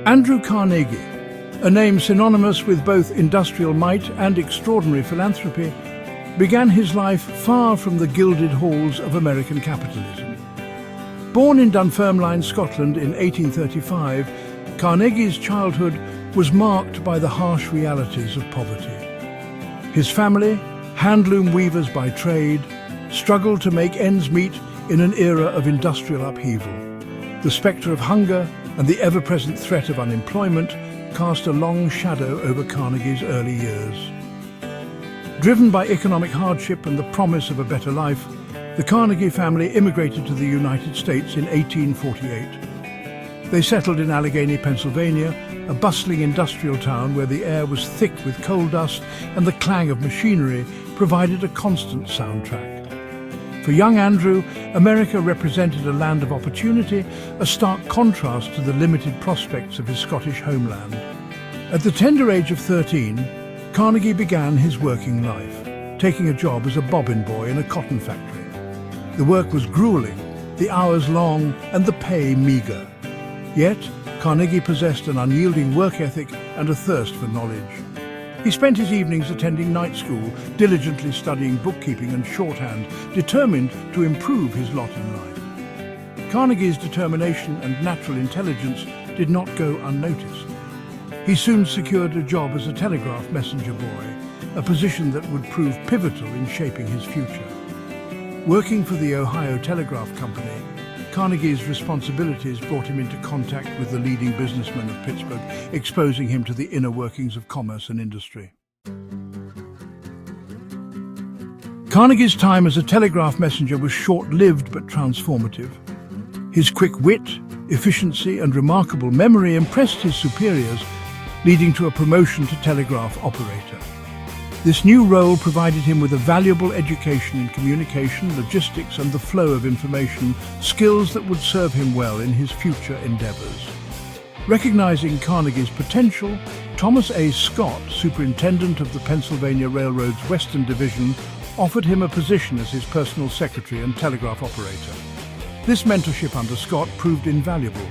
Andrew Carnegie, a name synonymous with both industrial might and extraordinary philanthropy, began his life far from the gilded halls of American capitalism. Born in Dunfermline, Scotland in 1835, Carnegie's childhood was marked by the harsh realities of poverty. His family, handloom weavers by trade, struggled to make ends meet in an era of industrial upheaval. The spectre of hunger and the ever-present threat of unemployment cast a long shadow over Carnegie's early years. Driven by economic hardship and the promise of a better life, the Carnegie family immigrated to the United States in 1848. They settled in Allegheny, Pennsylvania, a bustling industrial town where the air was thick with coal dust and the clang of machinery provided a constant soundtrack. For young Andrew, America represented a land of opportunity, a stark contrast to the limited prospects of his Scottish homeland. At the tender age of 13, Carnegie began his working life, taking a job as a bobbin boy in a cotton factory. The work was grueling, the hours long, and the pay meagre. Yet, Carnegie possessed an unyielding work ethic and a thirst for knowledge. He spent his evenings attending night school, diligently studying bookkeeping and shorthand, determined to improve his lot in life. Carnegie's determination and natural intelligence did not go unnoticed. He soon secured a job as a telegraph messenger boy, a position that would prove pivotal in shaping his future. Working for the Ohio Telegraph Company, Carnegie's responsibilities brought him into contact with the leading businessmen of Pittsburgh, exposing him to the inner workings of commerce and industry. Carnegie's time as a telegraph messenger was short-lived but transformative. His quick wit, efficiency, and remarkable memory impressed his superiors, leading to a promotion to telegraph operator. This new role provided him with a valuable education in communication, logistics, and the flow of information, skills that would serve him well in his future endeavors. Recognizing Carnegie's potential, Thomas A. Scott, superintendent of the Pennsylvania Railroad's Western Division, offered him a position as his personal secretary and telegraph operator. This mentorship under Scott proved invaluable.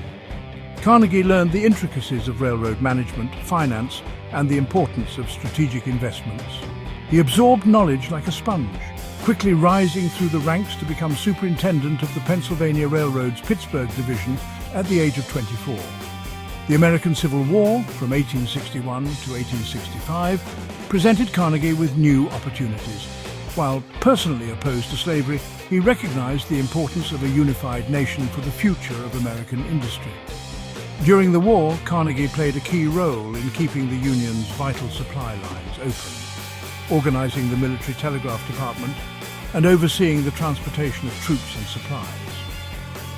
Carnegie learned the intricacies of railroad management, finance, and the importance of strategic investments. He absorbed knowledge like a sponge, quickly rising through the ranks to become superintendent of the Pennsylvania Railroad's Pittsburgh Division at the age of 24. The American Civil War, from 1861 to 1865, presented Carnegie with new opportunities. While personally opposed to slavery, he recognized the importance of a unified nation for the future of American industry. During the war, Carnegie played a key role in keeping the Union's vital supply lines open, organizing the military telegraph department and overseeing the transportation of troops and supplies.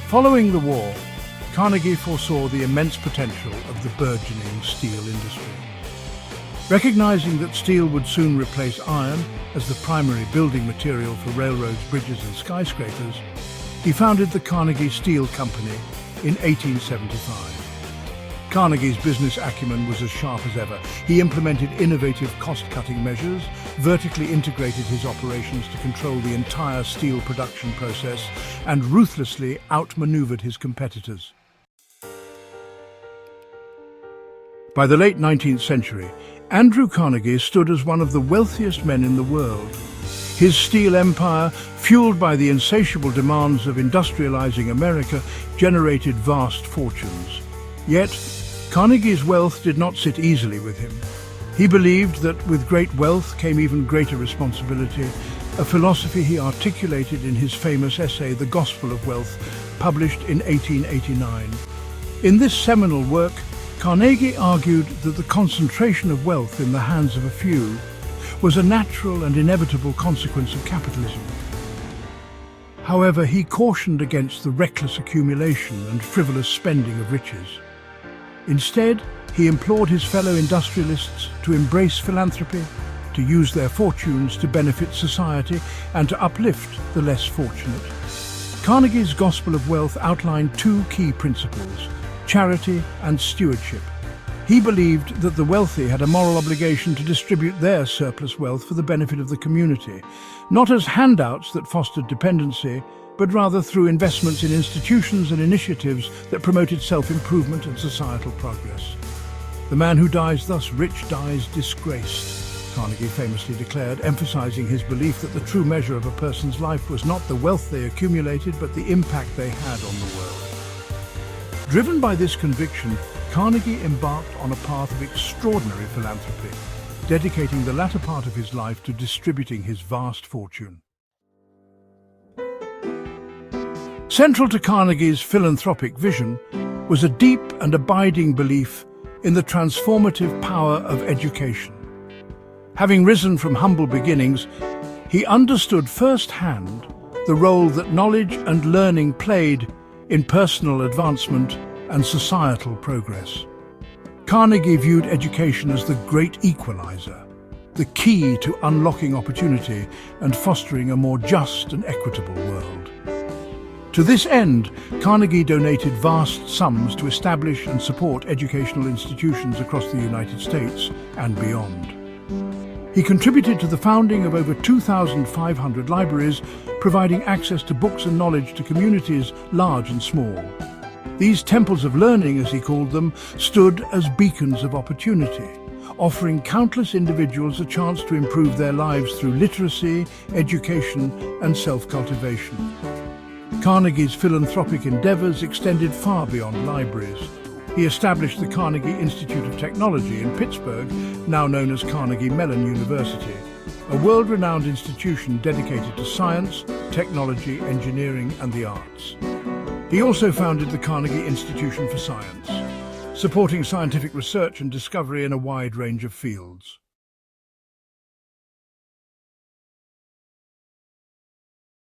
Following the war, Carnegie foresaw the immense potential of the burgeoning steel industry. Recognizing that steel would soon replace iron as the primary building material for railroads, bridges, and skyscrapers, he founded the Carnegie Steel Company in 1875. Carnegie's business acumen was as sharp as ever. He implemented innovative cost-cutting measures, vertically integrated his operations to control the entire steel production process, and ruthlessly outmaneuvered his competitors. By the late 19th century, Andrew Carnegie stood as one of the wealthiest men in the world. His steel empire, fueled by the insatiable demands of industrializing America, generated vast fortunes. Yet, Carnegie's wealth did not sit easily with him. He believed that with great wealth came even greater responsibility, a philosophy he articulated in his famous essay, The Gospel of Wealth, published in 1889. In this seminal work, Carnegie argued that the concentration of wealth in the hands of a few was a natural and inevitable consequence of capitalism. However, he cautioned against the reckless accumulation and frivolous spending of riches. Instead, he implored his fellow industrialists to embrace philanthropy, to use their fortunes to benefit society, and to uplift the less fortunate. Carnegie's Gospel of Wealth outlined two key principles: charity and stewardship. He believed that the wealthy had a moral obligation to distribute their surplus wealth for the benefit of the community, not as handouts that fostered dependency, but rather through investments in institutions and initiatives that promoted self-improvement and societal progress. "The man who dies thus rich dies disgraced," Carnegie famously declared, emphasizing his belief that the true measure of a person's life was not the wealth they accumulated, but the impact they had on the world. Driven by this conviction, Carnegie embarked on a path of extraordinary philanthropy, dedicating the latter part of his life to distributing his vast fortune. Central to Carnegie's philanthropic vision was a deep and abiding belief in the transformative power of education. Having risen from humble beginnings, he understood firsthand the role that knowledge and learning played in personal advancement and societal progress. Carnegie viewed education as the great equalizer, the key to unlocking opportunity and fostering a more just and equitable world. To this end, Carnegie donated vast sums to establish and support educational institutions across the United States and beyond. He contributed to the founding of over 2,500 libraries, providing access to books and knowledge to communities large and small. These temples of learning, as he called them, stood as beacons of opportunity, offering countless individuals a chance to improve their lives through literacy, education, and self-cultivation. Carnegie's philanthropic endeavors extended far beyond libraries. He established the Carnegie Institute of Technology in Pittsburgh, now known as Carnegie Mellon University, a world-renowned institution dedicated to science, technology, engineering, and the arts. He also founded the Carnegie Institution for Science, supporting scientific research and discovery in a wide range of fields.